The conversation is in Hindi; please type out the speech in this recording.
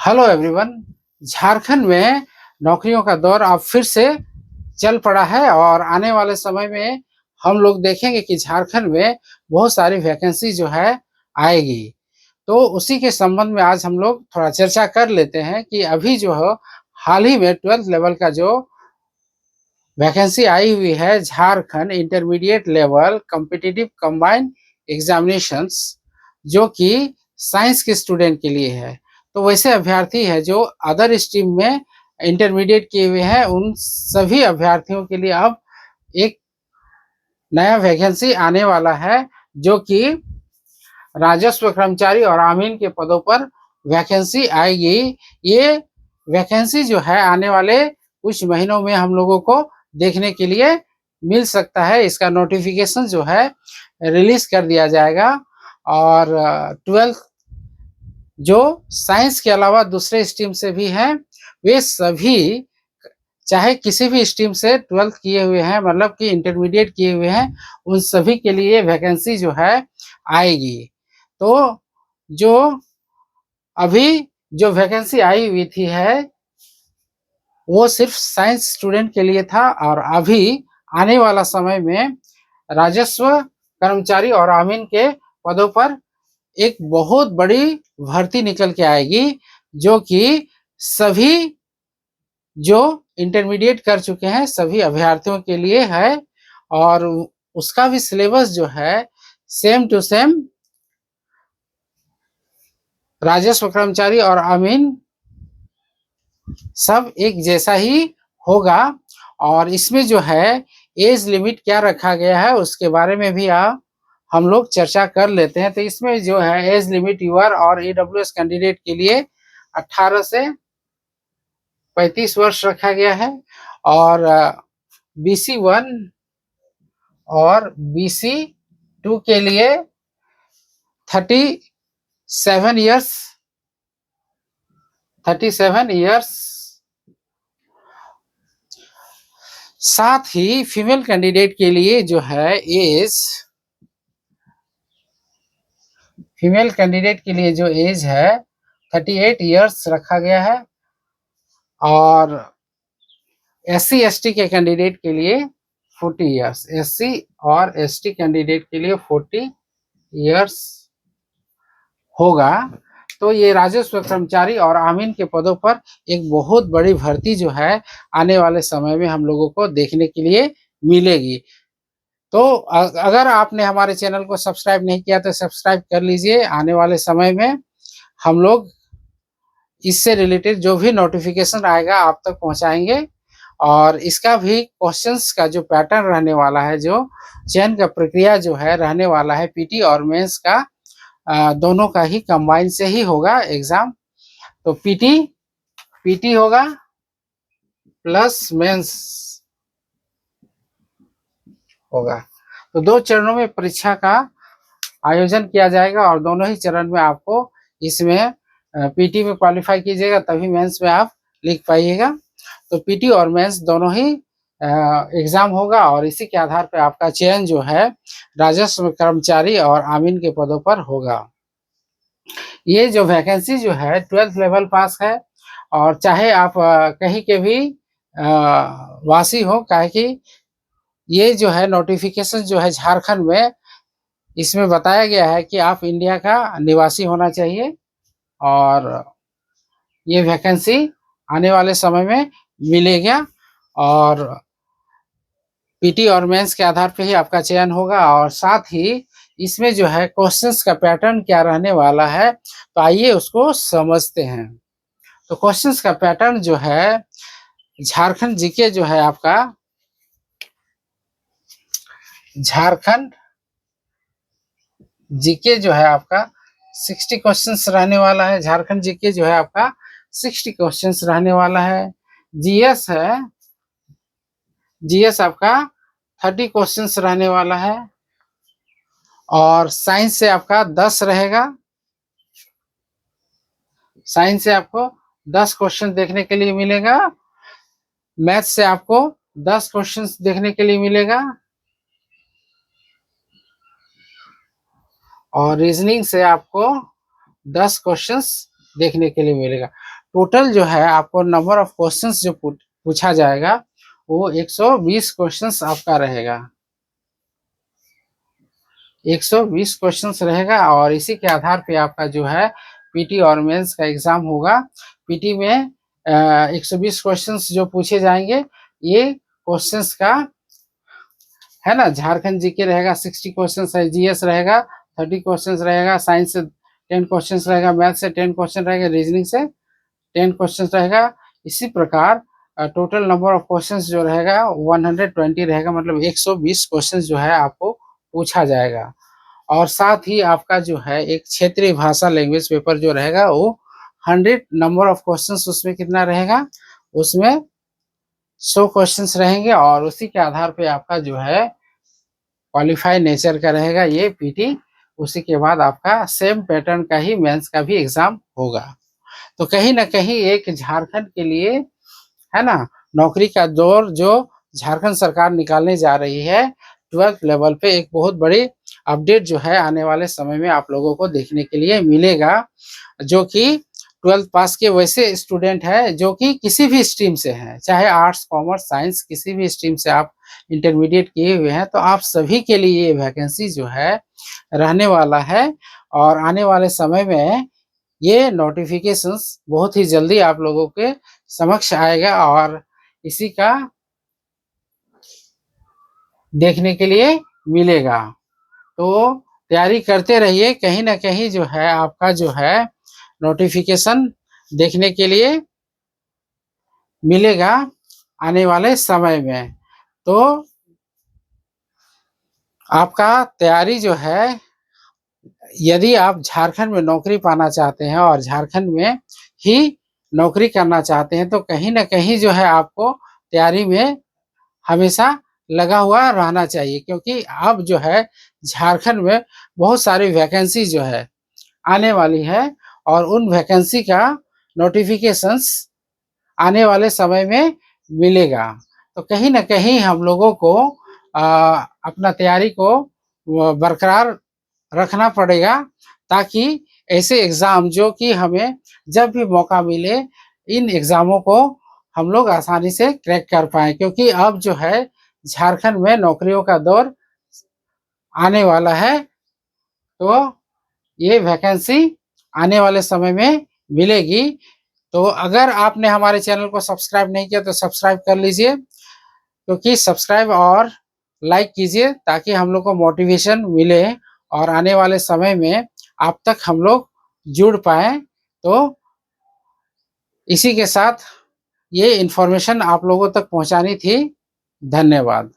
Hello everyone. झारखंड में नौकरियों का दौर अब फिर से चल पड़ा है और आने वाले समय में हम लोग देखेंगे कि झारखंड में बहुत सारी वैकेंसी जो है आएगी। तो उसी के संबंध में आज हम लोग थोड़ा चर्चा कर लेते हैं कि अभी जो है हाल ही में 12th लेवल का जो वैकेंसी आई हुई है Jharkhand intermediate level competitive combined examinations, जो कि साइंस के स्टूडेंट के लिए है। तो वैसे अभ्यर्थी है जो अदर स्ट्रीम में इंटरमीडिएट किए हुए हैं, उन सभी अभ्यर्थियों के लिए अब एक नया वैकेंसी आने वाला है, जो कि राजस्व कर्मचारी और आमीन के पदों पर वैकेंसी आएगी। ये वैकेंसी जो है आने वाले कुछ महीनों में हम लोगों को देखने के लिए मिल सकता है। इसका नोटिफिकेशन जो है रिलीज कर दिया जाएगा और 12th जो साइंस के अलावा दूसरे स्ट्रीम से भी हैं, वे सभी चाहे किसी भी स्ट्रीम से 12th किए हुए हैं, मतलब कि इंटरमीडिएट किए हुए हैं, उन सभी के लिए वैकेंसी जो है आएगी। तो जो अभी जो वैकेंसी आई हुई थी है वो सिर्फ साइंस स्टूडेंट के लिए था, और अभी आने वाला समय में राजस्व कर्मचारी और आमीन के पदों पर एक बहुत बड़ी भर्ती निकल के आएगी, जो कि सभी जो इंटरमीडिएट कर चुके हैं सभी अभ्यर्थियों के लिए है। और उसका भी सिलेबस जो है सेम टू सेम राजस्व कर्मचारी और आमीन सब एक जैसा ही होगा। और इसमें जो है एज लिमिट क्या रखा गया है उसके बारे में भी हम लोग चर्चा कर लेते हैं। तो इसमें जो है एज लिमिट यूआर और ईडब्ल्यूएस कैंडिडेट के लिए 18 से 35 वर्ष रखा गया है, और BC1 और BC2 के लिए 37 इयर्स। साथ ही फीमेल कैंडिडेट के लिए जो है एज, फीमेल कैंडिडेट के लिए जो एज है 38 इयर्स रखा गया है, और SC/ST के कैंडिडेट के लिए 40 इयर्स। SC और ST कैंडिडेट के लिए 40 इयर्स होगा। तो ये राजस्व कर्मचारी और आमीन के पदों पर एक बहुत बड़ी भर्ती जो है आने वाले समय में हम लोगों को देखने के लिए मिलेगी। तो अगर आपने हमारे चैनल को सब्सक्राइब नहीं किया तो सब्सक्राइब कर लीजिए। आने वाले समय में हम लोग इससे रिलेटेड जो भी नोटिफिकेशन आएगा आप तक पहुंचाएंगे, और इसका भी क्वेश्चंस का जो पैटर्न रहने वाला है, जो चयन का प्रक्रिया जो है रहने वाला है, पीटी और मेंस का दोनों का ही कंबाइन से ही होगा एग्जाम। तो पीटी होगा प्लस मेंस होगा। तो 2 चरणों में परीक्षा का आयोजन किया जाएगा, और दोनों ही चरण में आपको इसमें पीटी में क्वालिफाई कीजिएगा तभी मेंस में आप लिख पाइएगा। तो पीटी और मेंस दोनों ही एग्जाम होगा, और इसी के आधार पर आपका चयन जो है राजस्व कर्मचारी और आमीन के पदों पर होगा। ये जो वैकेंसी जो है 12th लेवल पास है, और चाहे आप कहीं के भी वासी हो, काहे कि ये जो है नोटिफिकेशन जो है झारखंड में इसमें बताया गया है कि आप इंडिया का निवासी होना चाहिए, और ये वैकेंसी आने वाले समय में मिलेगा, और पीटी और मेंस के आधार पे ही आपका चयन होगा। और साथ ही इसमें जो है क्वेश्चंस का पैटर्न क्या रहने वाला है, तो आइए उसको समझते हैं। तो क्वेश्चंस का पैटर्न जो है झारखंड जीके जो है आपका, झारखंड जीके जो है आपका 60 क्वेश्चंस रहने वाला है। झारखंड जीके जो है आपका 60 क्वेश्चंस रहने वाला है। जीएस है, जीएस आपका 30 क्वेश्चंस रहने वाला है, और साइंस से आपका 10 रहेगा। साइंस से आपको 10 क्वेश्चन देखने के लिए मिलेगा। मैथ से आपको 10 क्वेश्चन देखने के लिए मिलेगा, और रीजनिंग से आपको 10 क्वेश्चंस देखने के लिए मिलेगा। टोटल जो है आपको नंबर ऑफ क्वेश्चंस जो पूछा जाएगा वो 120 क्वेश्चंस आपका रहेगा। 120 क्वेश्चंस रहेगा और इसी के आधार पे आपका जो है पीटी और मेंस का एग्जाम होगा। पीटी में 120 क्वेश्चंस जो पूछे जाएंगे, ये क्वेश्चंस का है ना, झारखंड जीके रहेगा, 60 क्वेश्चन है, जीएस रहेगा 30 क्वेश्चन रहेगा, साइंस से 10 क्वेश्चन रहेगा, मैथ से 10 क्वेश्चन रहेगा, रीजनिंग से 10 क्वेश्चन रहेगा। इसी प्रकार टोटल नंबर ऑफ क्वेश्चन जो रहेगा 120 रहेगा, मतलब 120 क्वेश्चन जो है आपको पूछा जाएगा। और साथ ही आपका जो है एक क्षेत्रीय भाषा लैंग्वेज पेपर जो रहेगा वो 100 नंबर ऑफ क्वेश्चंस उसमें कितना रहेगा, उसमें 100 क्वेश्चंस रहेंगे और उसी के आधार पे आपका जो है क्वालिफाई नेचर का रहेगा ये पीटी। उसी के बाद आपका सेम पैटर्न का ही मेंस का भी एग्जाम होगा। तो कहीं ना कहीं एक झारखंड के लिए है ना नौकरी का दौर जो झारखंड सरकार निकालने जा रही है 12th लेवल पे, एक बहुत बड़ी अपडेट जो है आने वाले समय में आप लोगों को देखने के लिए मिलेगा। जो कि 12th पास के वैसे स्टूडेंट है जो कि किसी भी स्ट्रीम से हैं, चाहे आर्ट्स कॉमर्स साइंस किसी भी स्ट्रीम से आप इंटरमीडिएट किए हुए हैं, तो आप सभी के लिए ये वैकेंसी जो है रहने वाला है। और आने वाले समय में ये नोटिफिकेशंस बहुत ही जल्दी आप लोगों के समक्ष आएगा और इसी का देखने के लिए मिलेगा। तो तैयारी करते रहिए, कहीं ना कहीं जो है आपका जो है नोटिफिकेशन देखने के लिए मिलेगा आने वाले समय में। तो आपका तैयारी जो है, यदि आप झारखंड में नौकरी पाना चाहते हैं और झारखंड में ही नौकरी करना चाहते हैं, तो कहीं ना कहीं जो है आपको तैयारी में हमेशा लगा हुआ रहना चाहिए, क्योंकि अब जो है झारखंड में बहुत सारी वैकेंसी जो है आने वाली है और उन वैकेंसी का नोटिफिकेशंस आने वाले समय में मिलेगा। तो कहीं ना कहीं हम लोगों को अपना तैयारी को बरकरार रखना पड़ेगा, ताकि ऐसे एग्ज़ाम जो कि हमें जब भी मौका मिले इन एग्ज़ामों को हम लोग आसानी से क्रैक कर पाएँ, क्योंकि अब जो है झारखंड में नौकरियों का दौर आने वाला है। तो ये वैकेंसी आने वाले समय में मिलेगी। तो अगर आपने हमारे चैनल को सब्सक्राइब नहीं किया तो सब्सक्राइब कर लीजिए, क्योंकि सब्सक्राइब और लाइक कीजिए ताकि हम लोग को मोटिवेशन मिले और आने वाले समय में आप तक हम लोग जुड़ पाए। तो इसी के साथ ये इन्फॉर्मेशन आप लोगों तक पहुंचानी थी। धन्यवाद।